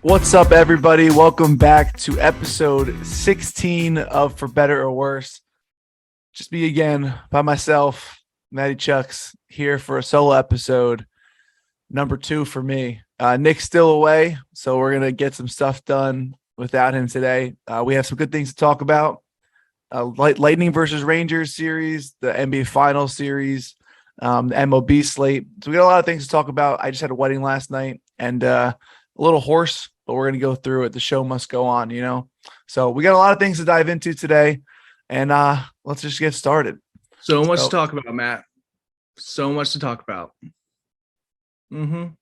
What's up, everybody? Welcome back to episode 16 of For Bettor or Worse. Just me again, by myself, Matty Chucks, here for a solo episode, number 2 for me. Nick's still away, so we're going to get some stuff done without him today. We have some good things to talk about. Lightning versus Rangers series, the NBA Finals series, the MLB Slate. So we got a lot of things to talk about. I just had a wedding last night, and a little hoarse, but we're going to go through it. The show must go on, you know? So we got a lot of things to dive into today, and let's just get started. So much to talk about, Matt. So much to talk about. You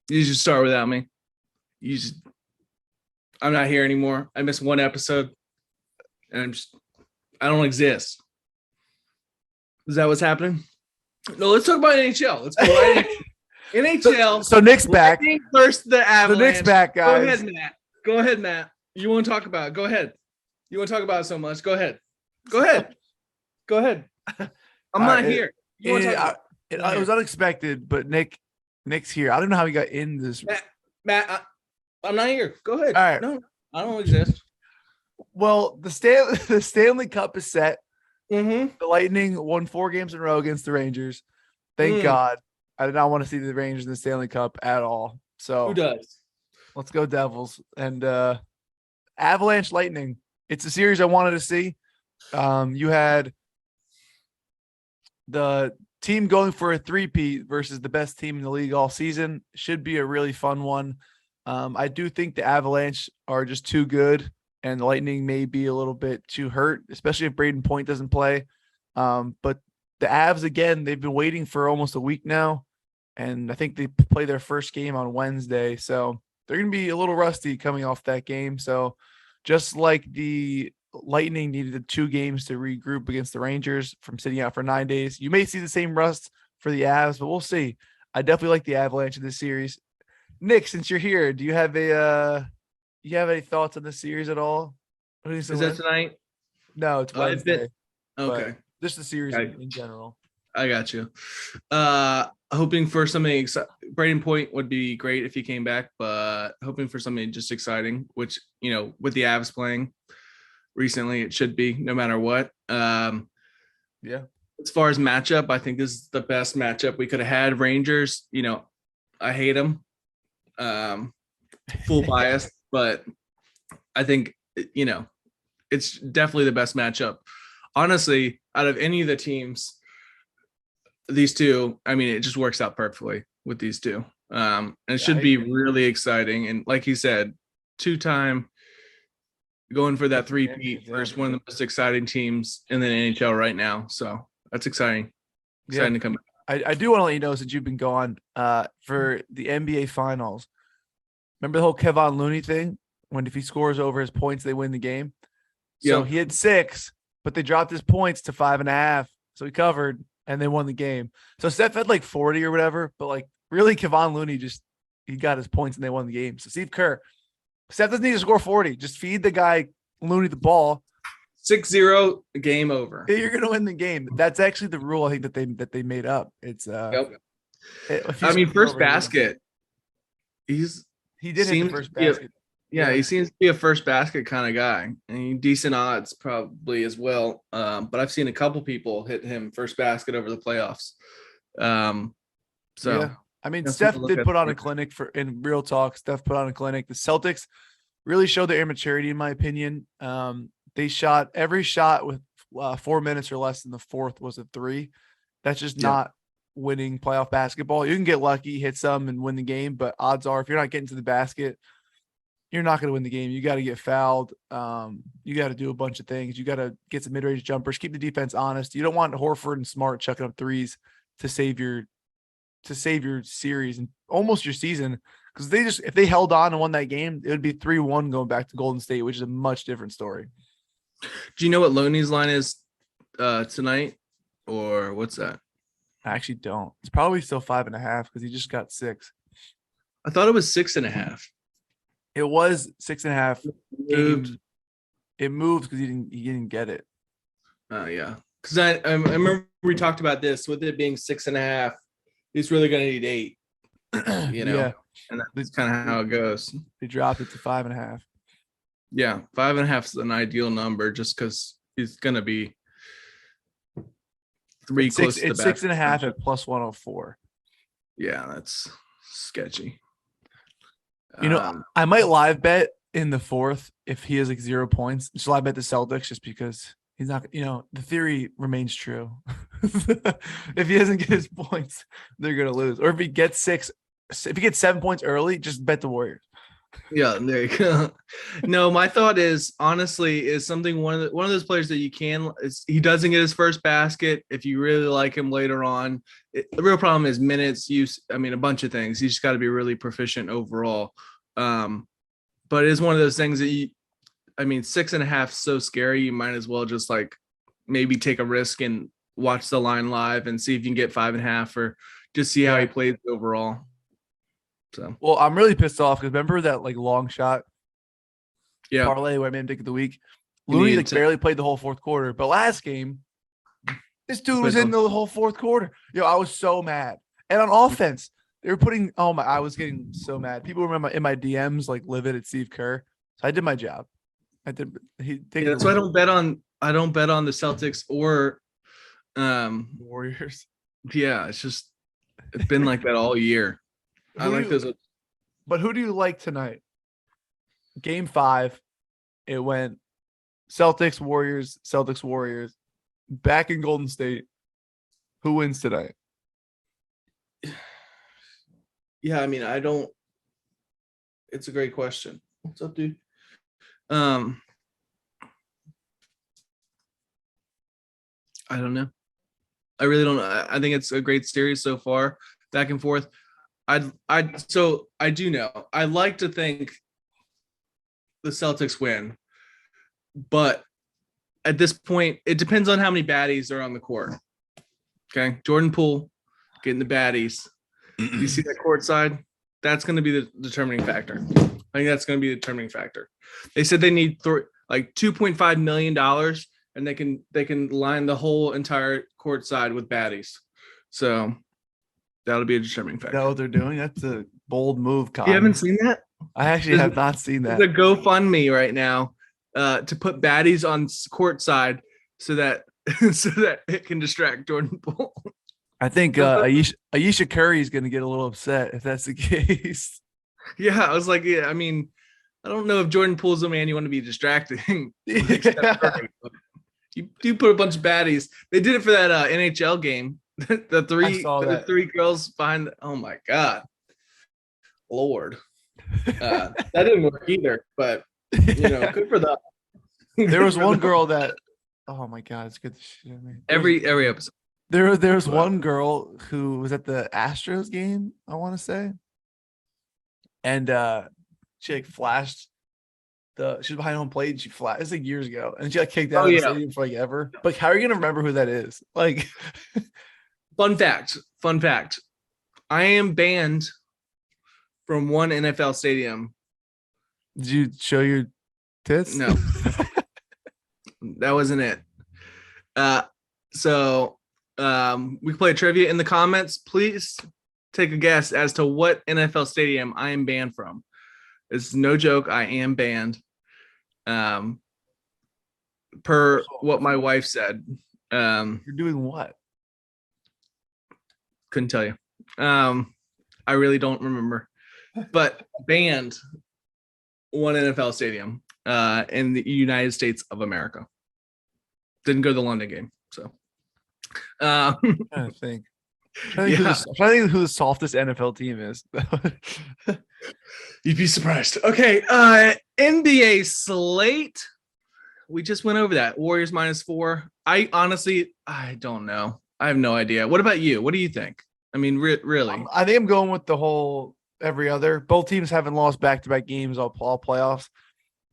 should start without me. I'm not here anymore. I missed one episode, and I don't exist. Is that what's happening? No, let's talk about NHL. Let's go right NHL. So Nick's back. First, the Avalanche. So Nick's back, guys. Go ahead, Matt. You want to talk about it? Go ahead. You want to talk about it so much? Go ahead. I'm not here. It was unexpected, but Nick's here. I don't know how he got in this. Matt, I'm not here. Go ahead. All right. No, I don't exist. Well, the Stanley Cup is set. The Lightning won 4 games in a row against the Rangers. Thank God. I did not want to see the Rangers in the Stanley Cup at all. So who does? Let's go Devils. And Avalanche Lightning. It's a series I wanted to see. You had the team going for a three-peat versus the best team in the league all season. Should be a really fun one. I do think the Avalanche are just too good, and the Lightning may be a little bit too hurt, especially if Braden Point doesn't play. But the Avs, again, they've been waiting for almost a week now, and I think they play their first game on Wednesday. So they're going to be a little rusty coming off that game. So just like the Lightning needed the 2 games to regroup against the Rangers from sitting out for 9 days, you may see the same rust for the Avs, but we'll see. I definitely like the Avalanche in this series. Nick, since you're here, do you have any thoughts on this series at all? Is that tonight? No, it's Wednesday. Okay. Just the series in general. I got you. Hoping for something Braden Point would be great if he came back, but hoping for something just exciting, which, you know, with the Avs playing recently, it should be no matter what. Yeah. As far as matchup, I think this is the best matchup we could have had. Rangers, you know, I hate them. Full bias, but I think, you know, it's definitely the best matchup. Honestly, out of any of the teams, these two, I mean, it just works out perfectly with these two. And it should be really exciting. And like you said, 2-time going for that 3-peat versus one of the most exciting teams in the NHL right now. So that's exciting. Exciting to come back. I do want to let you know, since you've been gone, for the NBA Finals, remember the whole Kevon Looney thing? When if he scores over his points, they win the game. So he had 6, but they dropped his points to 5.5. So he covered, and they won the game. So Steph had like 40 or whatever, but like really Kevon Looney he got his points and they won the game. So Steve Kerr, Steph doesn't need to score 40. Just feed the guy Looney the ball. 6-0, game over. You're gonna win the game. That's actually the rule I think that they made up. It's first basket. He did hit the first basket. He seems to be a first basket kind of guy, and decent odds probably as well. But I've seen a couple people hit him first basket over the playoffs. I mean, Steph did put on a clinic in real talk. Steph put on a clinic. The Celtics really showed their immaturity, in my opinion. They shot every shot with 4 minutes or less in the fourth was a 3. That's just not winning playoff basketball. You can get lucky, hit some, and win the game, but odds are if you're not getting to the basket, you're not going to win the game. You got to get fouled. You got to do a bunch of things. You got to get some mid-range jumpers, keep the defense honest. You don't want Horford and Smart chucking up threes to save your series and almost your season. Because if they held on and won that game, it would be 3-1 going back to Golden State, which is a much different story. Do you know what Loney's line is tonight, or what's that? I actually don't. It's probably still 5.5 because he just got 6. I thought it was 6.5. It was 6.5. It moved because he didn't get it. Yeah, because I remember we talked about this with it being 6.5. He's really going to need 8. Yeah, and they, that's kind of how it goes. they dropped it to 5.5. Yeah, 5.5 is an ideal number just because he's gonna be three close to the It's back. 6.5 at plus 104. Yeah, that's sketchy. I might live bet in the fourth if he has like 0 points. Just live bet the Celtics just because he's not. The theory remains true. If he doesn't get his points, they're gonna lose. Or if he gets 7 points early, just bet the Warriors. Yeah, there you go. No, my thought is honestly is something one of those players that you can he doesn't get his first basket if you really like him later on. The real problem is minutes, use. I mean, a bunch of things. He's just got to be really proficient overall. But it is one of those things that 6.5 is so scary. You might as well just like maybe take a risk and watch the line live and see if you can get 5.5 or just see how he plays overall. So, well, I'm really pissed off because remember that like long shot parlay where I made him pick of the week. Looney barely played the whole fourth quarter, but last game, this dude was in the whole fourth quarter. I was so mad. And on offense, they were putting. I was getting so mad. People remember in my DMs like livid at Steve Kerr. So I did my job. I did. That's why I don't bet on the Celtics or Warriors. Yeah, it's been like that all year. I like those. But who do you like tonight? Game 5, it went Celtics, Warriors, back in Golden State. Who wins tonight? Yeah, I mean, I don't. It's a great question. What's up, dude? I don't know. I really don't know. I think it's a great series so far, back and forth. I do know. I like to think the Celtics win, but at this point, it depends on how many baddies are on the court. Okay, Jordan Poole getting the baddies. You see that court side? That's going to be the determining factor. I think that's going to be the determining factor. They said they need $2.5 million, and they can line the whole entire court side with baddies. So that'll be a determining factor. Is that what they're doing? That's a bold move, Con. You haven't seen that? I actually have not seen that. There's a GoFundMe right now to put baddies on court side so that it can distract Jordan Poole. I think Ayesha Curry is going to get a little upset if that's the case. Yeah, I was like, I mean, I don't know if Jordan Poole's the man you want to be distracting. Yeah. You do put a bunch of baddies. They did it for that NHL game. The three girls behind. Oh my God, Lord, that didn't work either. But good for them. There was one girl that. Oh my God, it's good. Every episode. There's one girl who was at the Astros game, I want to say. And she like flashed she was behind home plate and she flashed. It's like years ago. And she like kicked out of the stadium for like ever. Like, how are you gonna remember who that is? Like fun fact. I am banned from one NFL stadium. Did you show your tits? No. That wasn't it. So we can play trivia in the comments. Please take a guess as to what NFL stadium I am banned from. It's no joke. I am banned. Per what my wife said. You're doing what? Couldn't tell you. I really don't remember. But banned one NFL stadium in the United States of America. Didn't go to the London game. So I'm trying to think. I'm trying to think who the softest NFL team is. You'd be surprised. Okay, NBA slate. We just went over that. Warriors -4. I don't know. I have no idea. What about you? What do you think? I mean, really? I think I'm going with the whole every other. Both teams haven't lost back-to-back games all playoffs.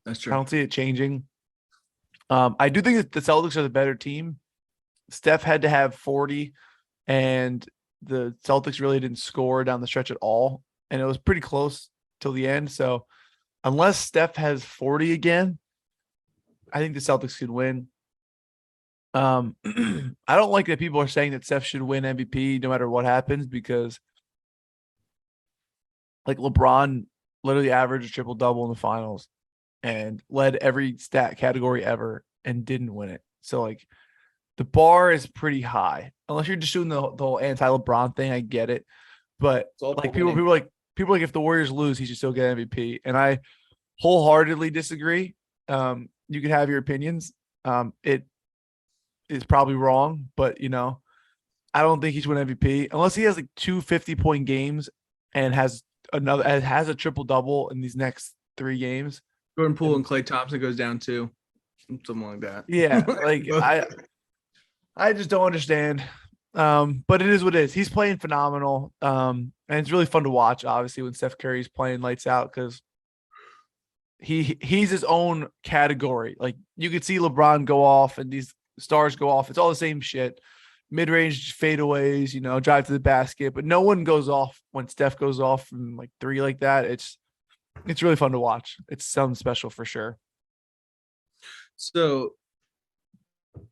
That's true. I don't see it changing. I do think that the Celtics are the better team. Steph had to have 40, and the Celtics really didn't score down the stretch at all. And it was pretty close till the end. So unless Steph has 40 again, I think the Celtics could win. I don't like that people are saying that Steph should win MVP no matter what happens, because Like LeBron literally averaged a triple double in the finals and led every stat category ever and didn't win it. So like the bar is pretty high. Unless you're just doing the whole anti-LeBron thing, I get it. But It's all like about winning. people like if the Warriors lose, he should still get MVP. And I wholeheartedly disagree. You can have your opinions. It is probably wrong, but I don't think he should win MVP unless he has like 2 50-point games and has a triple double in these next 3 games. Jordan Poole And and Clay Thompson goes down too, something like that. yeah, like I just don't understand. But it is what it is. He's playing phenomenal. And it's really fun to watch, obviously, when Steph Curry's playing lights out because he's his own category. Like you could see LeBron go off and these stars go off. It's all the same shit. Mid-range fadeaways, drive to the basket, but no one goes off when Steph goes off from like 3 like that. It's really fun to watch. It's something special for sure. So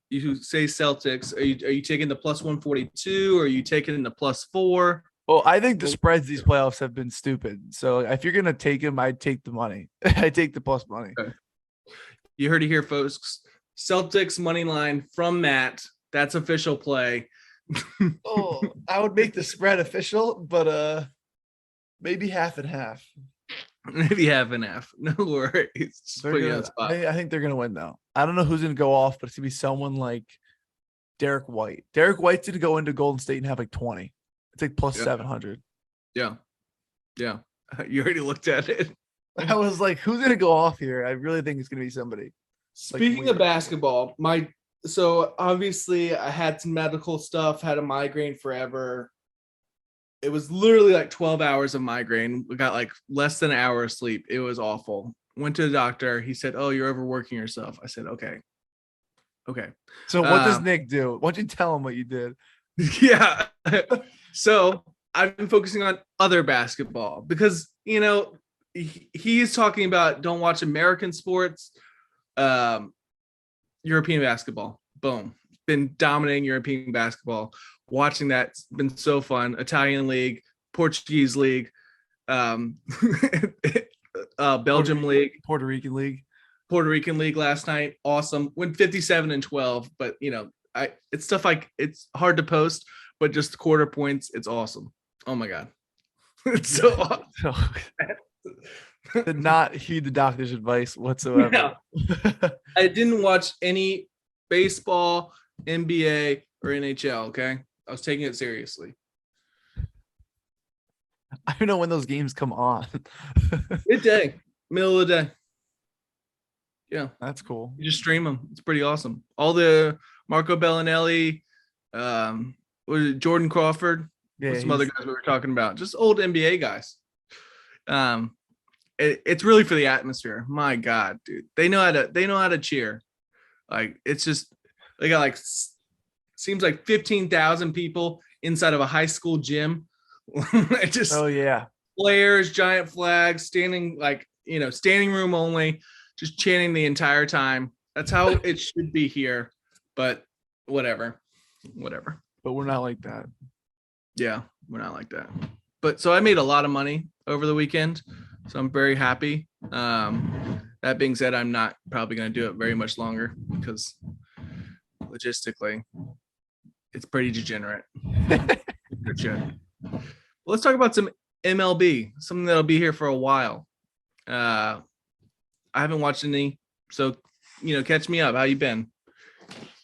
you say Celtics. Are you taking the plus 142 or are you taking the plus 4? Well, I think the spreads these playoffs have been stupid. So if you're gonna take him, I'd take the money. I take the plus money. Okay. You heard it here, folks. Celtics money line from Matt. That's official play. Oh, I would make the spread official, but maybe half and half. Maybe half and half. No worries. Just put you on the spot. I think they're gonna win though. I don't know who's gonna go off, but it's gonna be someone like Derek White. Derek White's gonna go into Golden State and have like 20. It's like plus 700. Yeah. You already looked at it. I was like, who's gonna go off here? I really think it's gonna be somebody. Speaking of basketball, so obviously I had some medical stuff, had a migraine forever. It was literally like 12 hours of migraine. We got like less than an hour of sleep. It was awful. Went to the doctor. He said, "Oh, you're overworking yourself." I said, "Okay." So what does Nick do? Why don't you tell him what you did? Yeah. So I've been focusing on other basketball because, he's talking about don't watch American sports, European basketball. Boom. Been dominating European basketball. Watching that's been so fun. Italian league, Portuguese league, Belgium league, Puerto Rican league last night. Awesome. Went 57-12, but it's stuff like it's hard to post, but just quarter points. It's awesome. Oh my God. It's so awesome. Did not heed the doctor's advice whatsoever. Yeah. I didn't watch any baseball, NBA, or NHL. Okay. I was taking it seriously. I don't know when those games come on. Midday, middle of the day. Yeah. That's cool. You just stream them. It's pretty awesome. All the Marco Bellinelli, Jordan Crawford, some other guys we were talking about, just old NBA guys. It's really for the atmosphere. My God, dude, they know how to cheer. Like it's just they got like seems like 15,000 people inside of a high school gym. Just players, giant flags, standing standing room only, just chanting the entire time. That's how it should be here. But whatever. But we're not like that. Yeah, we're not like that. But so I made a lot of money over the weekend. So I'm very happy. That being said, I'm not probably going to do it very much longer because logistically, it's pretty degenerate. Let's talk about some MLB, something that'll be here for a while. I haven't watched any, so catch me up. How you been?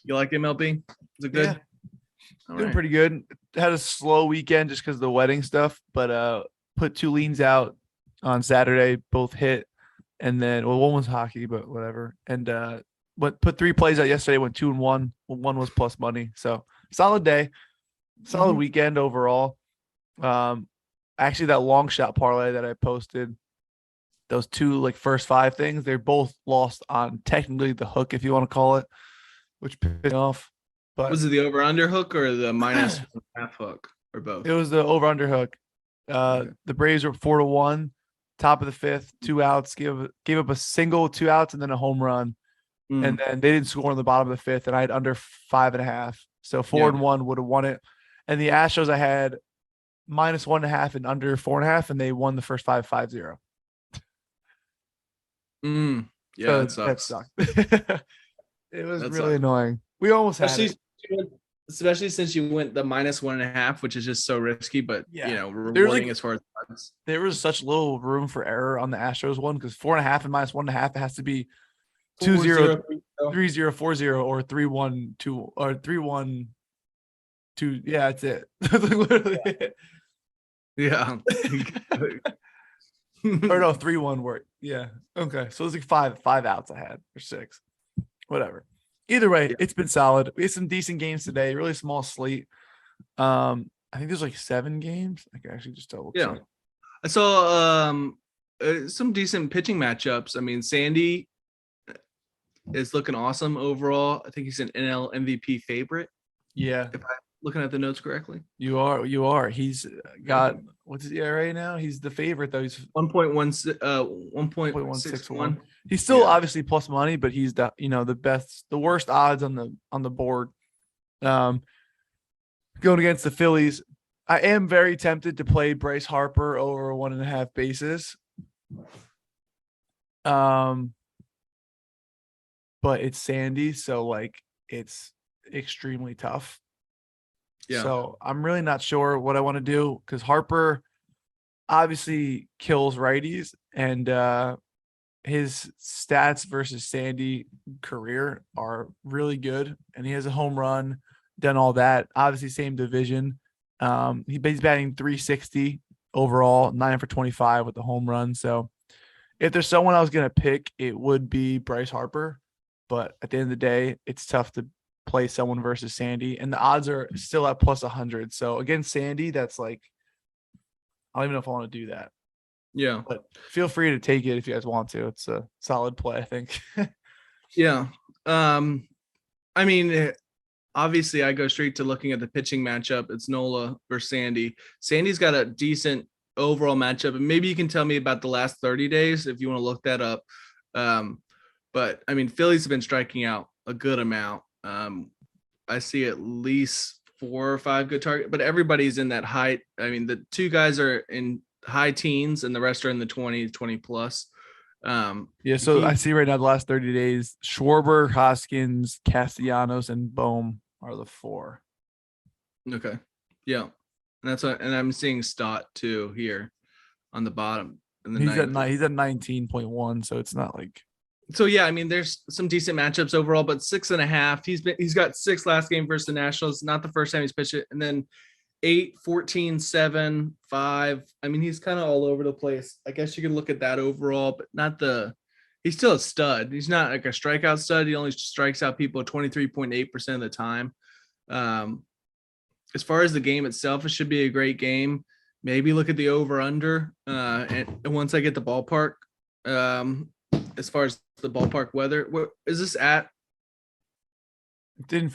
You like MLB? Is it good? Yeah. Doing pretty good. Had a slow weekend just because of the wedding stuff, but put 2 leans out on Saturday, both hit, and then one was hockey, but whatever. And put 3 plays out yesterday, went 2-1. One was plus money, so solid day, solid weekend overall. Actually, that long shot parlay that I posted, those 2 like first 5 things, they're both lost on technically the hook, if you want to call it, which pissed me off. But was it the over under hook or the minus half hook or both? It was the over under hook. The Braves were 4-1, top of the 5th, 2 outs, gave up a single, 2 outs, and then a home run. And then they didn't score in the bottom of the 5th, and I had under 5.5. So 4-1 would have won it. And the Astros, I had -1.5 and under 4.5, and they won the first 5-0. Yeah, So it that sucks. sucked. It was That really sucks. annoying. We almost had it. Especially since you went the -1.5, which is just so risky, but Yeah. There's rewarding like as far as odds. there was such little room for error on the Astros one because 4.5 and -1.5, it has to be 2-0, 3-0, 4-0, or 3-1, 2, or 3-1, 2. Yeah, that's it. That's like literally it. Yeah. Or no, 3-1 work. Yeah. Okay. So it's like five outs I had, or 6. Whatever. Either way, Yeah. it's been solid. We had some decent games today, really small slate. I think there's like 7 games. I can actually just double check. I saw some decent pitching matchups. I mean, Sandy is looking awesome overall. I think he's an NL MVP favorite. Yeah, If I'm looking at the notes correctly. you are. He's got what's his ERA now? He's the favorite though. He's 1.61. He's still obviously plus money, but he's the worst odds on the board. Going against the Phillies, I am very tempted to play Bryce Harper over 1.5 bases. But it's Sandy, so like it's extremely tough. Yeah. So I'm really not sure what I want to do because Harper obviously kills righties, and his stats versus Sandy career are really good, and he has a home run, done all that. Obviously, same division. He's batting 360 overall, 9 for 25 with the home run. So if there's someone I was gonna pick, it would be Bryce Harper. But at the end of the day, it's tough to play someone versus Sandy, and the odds are still at plus 100. So against Sandy, that's like, I don't even know if I want to do that. Yeah. But feel free to take it if you guys want to. It's a solid play, I think. Yeah. I mean, obviously, I go straight to looking at the pitching matchup. It's Nola versus Sandy. Sandy's got a decent overall matchup, and maybe you can tell me about the last 30 days if you want to look that up. But I mean, Phillies have been striking out a good amount. I see at least 4 or 5 good targets, but everybody's in that high. I mean, the 2 guys are in high teens and the rest are in the 20 plus. Yeah, so I see right now the last 30 days, Schwarber, Hoskins, Castellanos, and Bohm are the 4. Okay. Yeah. And that's and I'm seeing Stott too here on the bottom. He's at 19.1, so it's not like. So yeah, I mean, there's some decent matchups overall, but 6.5. He's got 6 last game versus the Nationals. Not the first time he's pitched it, and then 8, 14, 7, 5. I mean, he's kind of all over the place. I guess you could look at that overall, but not he's still a stud. He's not like a strikeout stud. He only strikes out people 23.8% of the time. As far as the game itself, it should be a great game. Maybe look at the over under. And once I get the ballpark, as far as the ballpark weather, what is this at? In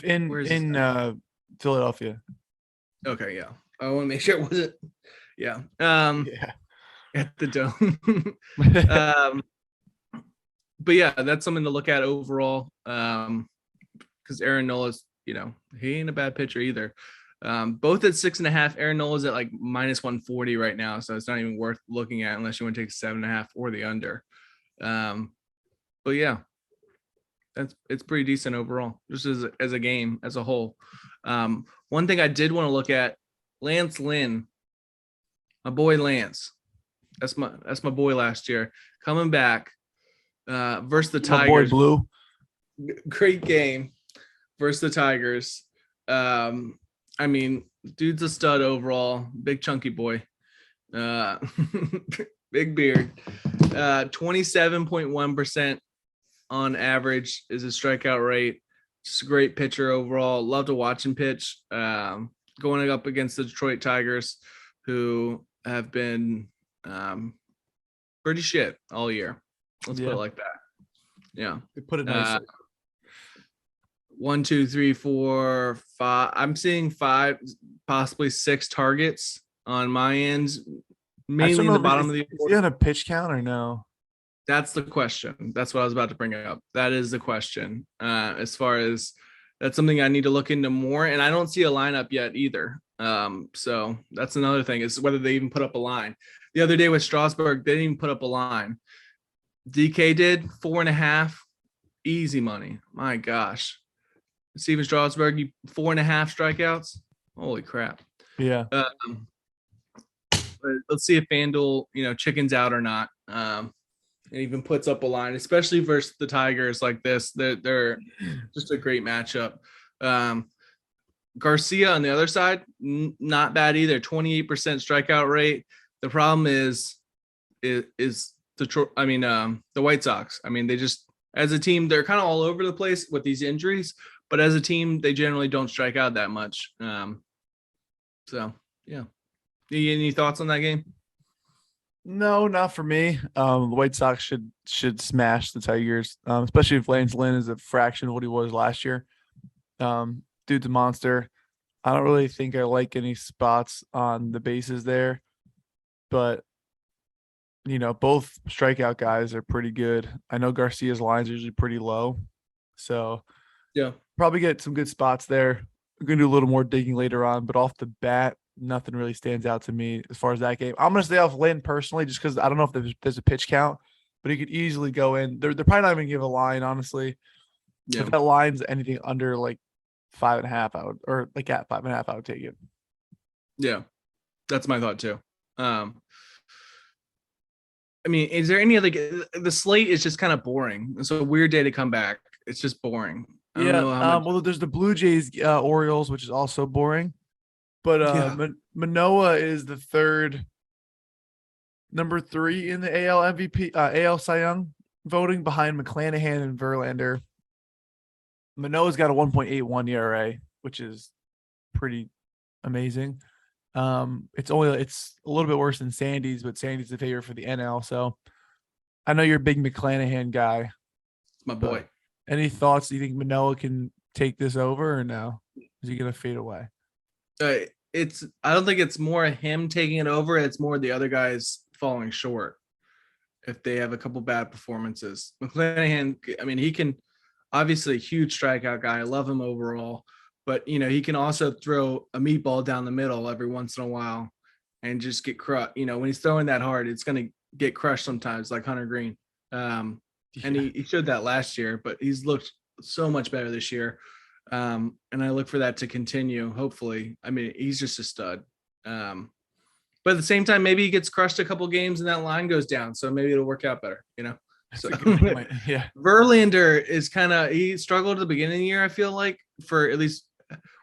Philadelphia. Okay, yeah. I want to make sure it wasn't. Yeah. Yeah. At the Dome. But yeah, that's something to look at overall. Because Aaron Nola's, he ain't a bad pitcher either. Both at 6.5. Aaron Nola's at like -140 right now, so it's not even worth looking at unless you want to take 7.5 or the under. But yeah, it's pretty decent overall, just as a game as a whole. One thing I did want to look at, Lance Lynn, my boy Lance. That's my boy last year, coming back versus the Tigers. My boy Blue. Great game versus the Tigers. I mean, dude's a stud overall, big chunky boy, big beard. 27.1% on average is his strikeout rate. Just a great pitcher overall. Love to watch him pitch. Going up against the Detroit Tigers, who have been pretty shit all year. Let's put it like that. Yeah. They put it nicely. 1, 2, 3, 4, 5. I'm seeing 5, possibly 6 targets on my end, mainly in the bottom of the. Is he on a pitch count or no? That's the question. That's what I was about to bring up. That is the question. As far as that's something I need to look into more, and I don't see a lineup yet either. So that's another thing is whether they even put up a line. The other day with Strasburg, they didn't even put up a line. DK did 4.5, easy money. My gosh. Steven Strasburg, 4.5 strikeouts. Holy crap. Yeah. But let's see if FanDuel, chickens out or not. And even puts up a line, especially versus the Tigers like this. They're just a great matchup. Garcia on the other side, not bad either. 28% strikeout rate. The problem is the White Sox. I mean, they just, as a team, they're kind of all over the place with these injuries, but as a team, they generally don't strike out that much. So yeah. Any thoughts on that game? No, not for me. The White Sox should smash the Tigers, especially if Lance Lynn is a fraction of what he was last year. Dude's a monster. I don't really think I like any spots on the bases there, but both strikeout guys are pretty good. I know Garcia's lines are usually pretty low, so yeah, probably get some good spots there. We're gonna do a little more digging later on, but off the bat, nothing really stands out to me as far as that game. I'm gonna stay off Lynn personally, just because I don't know if there's a pitch count, but he could easily go in. They're probably not even give a line, honestly. Yeah. If that line's anything under like 5.5, I would, or like at 5.5, I would take it. Yeah, that's my thought too. I mean, is there any other? The slate is just kind of boring. It's a weird day to come back. It's just boring. Well, there's the Blue Jays, Orioles, which is also boring. But Manoah is the number 3 in the AL MVP, AL Cy Young voting behind McClanahan and Verlander. Manoah's got a 1.81 ERA, which is pretty amazing. It's a little bit worse than Sandy's, but Sandy's the favorite for the NL. So I know you're a big McClanahan guy. My boy. Any thoughts? Do you think Manoah can take this over, or no? Is he going to fade away? I don't think it's more him taking it over. It's more the other guys falling short if they have a couple bad performances. McClanahan, I mean, he can obviously a huge strikeout guy. I love him overall, but he can also throw a meatball down the middle every once in a while and just get crushed. When he's throwing that hard, it's going to get crushed sometimes, like Hunter Green. And he showed that last year, but he's looked so much better this year. And I look for that to continue. Hopefully, I mean, he's just a stud. But at the same time, maybe he gets crushed a couple games and that line goes down. So maybe it'll work out better, So, yeah. Verlander is he struggled at the beginning of the year. I feel like for at least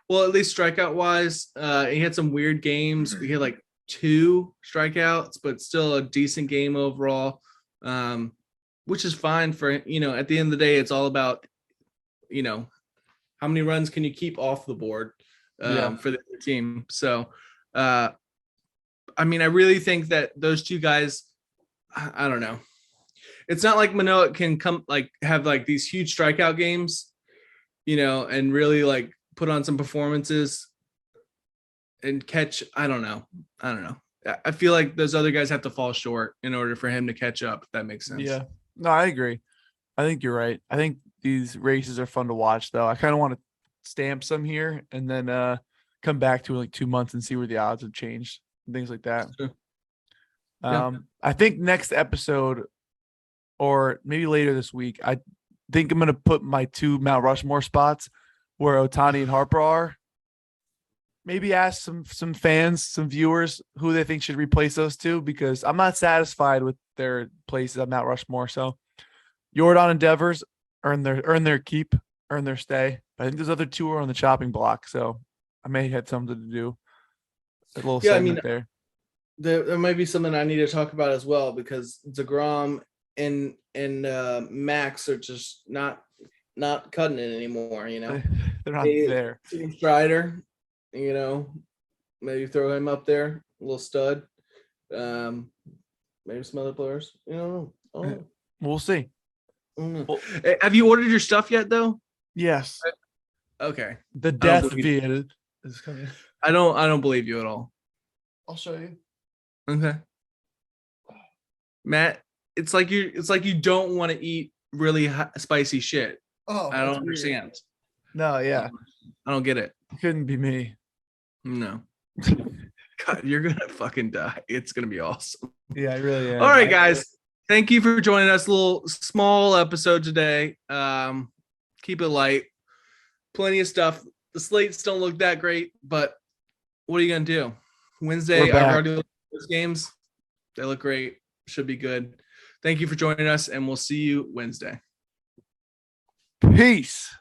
strikeout wise, he had some weird games. He had like 2 strikeouts, but still a decent game overall. Which is fine for, at the end of the day, it's all about, how many runs can you keep off the board for the team. So, I mean, I really think that those two guys, I don't know. It's not like Manoah can have these huge strikeout games, and really put on some performances and catch. I don't know. I feel like those other guys have to fall short in order for him to catch up, if that makes sense. Yeah. No, I agree. I think you're right. I think these races are fun to watch, though. I kind of want to stamp some here and then come back to 2 months and see where the odds have changed and things like that. Sure. I think next episode or maybe later this week, I think I'm going to put my 2 Mount Rushmore spots where Ohtani and Harper are. Maybe ask some fans, some viewers who they think should replace those 2, because I'm not satisfied with their places on Mount Rushmore. So Jordan and Devers earn their keep, earn their stay. But I think those other 2 are on the chopping block. So I may have something to do. A little segment there. There might be something I need to talk about as well, because DeGrom and Max are just not cutting it anymore. They're not there. Strider. Maybe throw him up there, a little stud. Maybe some other players. Oh, we'll see. Well, have you ordered your stuff yet, though? Yes. Okay. The death Viet is coming. I don't believe you at all. I'll show you. Okay. Matt, it's like you don't want to eat really spicy shit. Oh, I don't understand. No, yeah. I don't get it. It couldn't be me. No. God, you're gonna fucking die. It's gonna be awesome. Yeah, I really am. All right, guys. Thank you for joining us. A little small episode today. Keep it light. Plenty of stuff. The slates don't look that great, but what are you gonna do? Wednesday, I've already looked at those games. They look great. Should be good. Thank you for joining us, and we'll see you Wednesday. Peace.